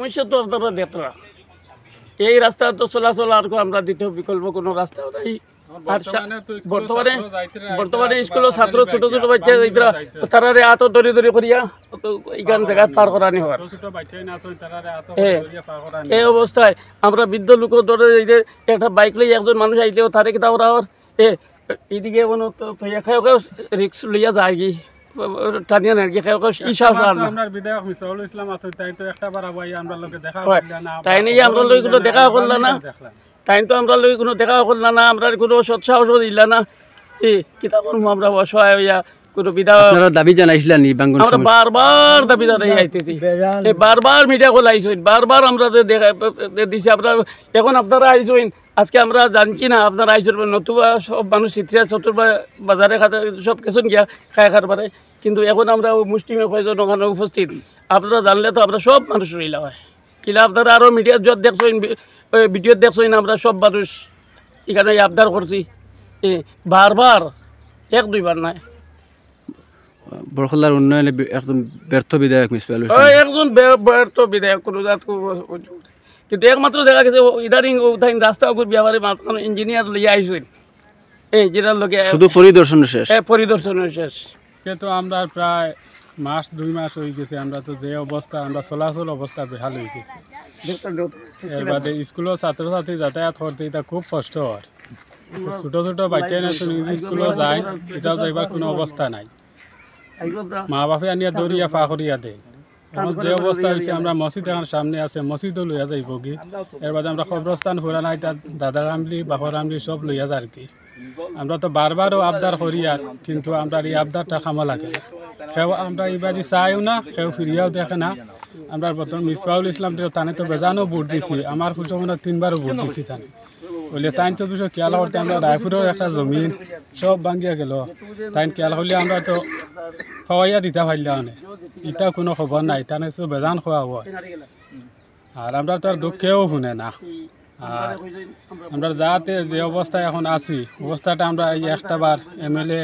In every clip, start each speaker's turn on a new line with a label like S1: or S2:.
S1: সমস্যা তো আপনারা দেখরা এই রাস্তা তো চলাচল আর আমরা দ্বিতীয় বিকল্প কোনো রাস্তাও নাই। আর বর্তমানে স্কুলের ছাত্র ছোট ছোট বাচ্চা তারারে আত দরি দরি করিয়া এইখান জায়গা পার করানি হওয়ার এই অবস্থায় আমরা বৃদ্ধ লোক ধরে একটা বাইক লই একজন মানুষ আইলেও তারে কিতা করা হওয়ার এইদিকে রিক্স লইয়া যায় কি টানিয়া নেন কি তাই নিয়ে আমরা লই কোনো দেখা করলাম না, তাই তো আমরা লই কোনো দেখা করলাম না, আমরা কোনো সৎসাহস দিলা না। কিতা করবো আমরা অসহায় হইয়া কোনো বিধা
S2: দাবি জানাইছিলেন
S1: আমরা বারবার দাবি জানাই আইতেছি, বারবার মিডিয়া কল আইসইন, বারবার আমরা দিছি। আপনার এখন আপনারা আইসইন, আজকে আমরা জানছি না আপনারা আইসেন নতুবা সব মানুষ চিত্রিয়া চতুর বাজারে খাতে সব কিছু গিয়া খায় খার পারে, কিন্তু এখন আমরা মুসলিমে কয়জন ওখানে উপস্থিত আপনারা জানলে তো আমরা সব মানুষ রইলা হয় কিলা আপনারা আরও মিডিয়ার যত দেখছেন ভিডিও দেখছেন আমরা সব মানুষ এখানে আবদার করছি বারবার এক দুইবার নাই।
S2: বরখলার উন্নয়নে একদম ব্যর্থ বিধায়ক মিসবাউল
S1: একজন ব্যর্থ বিধায়ক কোনো জাত, কিন্তু একমাত্র দেখা গেছে ইদারিং রাস্তা উপর ব্যবহারে ইঞ্জিনিয়ার লইয়া আইসেন যেটার লোকে
S2: শুধু পরিদর্শন শেষ,
S1: পরিদর্শন শেষ।
S3: কিন্তু আমরা প্রায় মাস 2 মাস হয়ে গেছে, আমরা তো যে অবস্থা আমরা চলাচল অবস্থা বেহাল হয়ে গেছে। এর বাদে স্কুলের ছাত্রছাত্রী যাতায়াত করতে এটা খুব কষ্ট হয়। ছোট ছোট বাচ্চাই না স্কুলে যায়, এটাও যাইবার কোনো অবস্থা নাই। মা বাপে আনিয়া দৌড়িয়া পা করিয়া দেয়। এখন যে অবস্থা হয়েছে আমরা মসজিদ এখন সামনে আছে, মসজিদও লইয়া যাইব কি। এর বাদে আমরা কবরস্থান ফুরা নাই, তার দাদার আমলি বাপর আমলি সব লইয়া যায় আর কি। আমরা তো বারবারও আবদার করি আর, কিন্তু আমরা এই আবদারটা খামা লাগে সেও আমরা এইবারই চাইও না, সেও ফিরিয়াও দেখে না। আমরা বর্তমান মিসবাউল ইসলাম তানে তো বেজানও ভোট দিছি, আমার পুজোমনে 3বারও ভোট দিছি তানে বলে তাই তো দুশো খেয়াল করতে আমরা রায়পুরের একটা জমিন সব ভাঙ্গিয়া গেল, তাই খেয়াল করলে আমরা তো খাওয়াইয়া দিতে পারলাম না, এটা কোনো খবর নাই, তানে তো বেজান খোয়া হয়। আর আমরা তো আর দুঃখেও শুনে না। আর আমরা যাতে যে অবস্থায় এখন আছি অবস্থাটা আমরা এই একটা বার MLA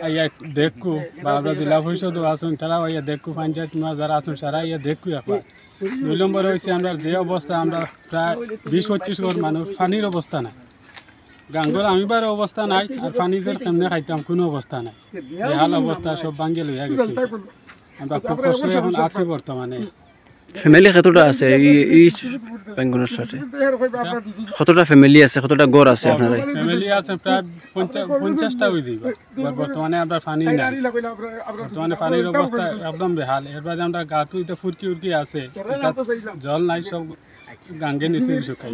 S3: আইয়া দেখু বা আমরা জেলা পরিষদও আসুন, তারাও আইয়া দেখু, পঞ্চায়েত যারা আসুন তারা আইয়া দেখু একবার। 2 নম্বর হয়েছে আমরা যে অবস্থা, আমরা প্রায় 20-25 ঘর মানুষ পানির অবস্থা নাই, গাঙ্গর আমিবার অবস্থা নাই, আর পানি যে কেমনে খাইতাম কোনো অবস্থা নাই, বেহাল অবস্থা সব ভাঙ্গে লইয়া গেছে। আমরা খুব কষ্ট এখন আছি বর্তমানে।
S2: ফ্যামিলি কতটা আছে এই বেঙ্গনের সাথে? কতটা ফ্যামিলি আছে, কতটা ঘর আছে আপনার?
S3: ফ্যামিলি আছে প্রায় 50টা হয়ে যাবে। বর্তমানে আমরা পানি নাই, বর্তমানে পানির অবস্থা একদম বেহাল। এর বাদে আমরা গাঁতু এটা ফুরকি উরকি আছে, জল নাই, সব গাঙ্গে নিচে শুকাই।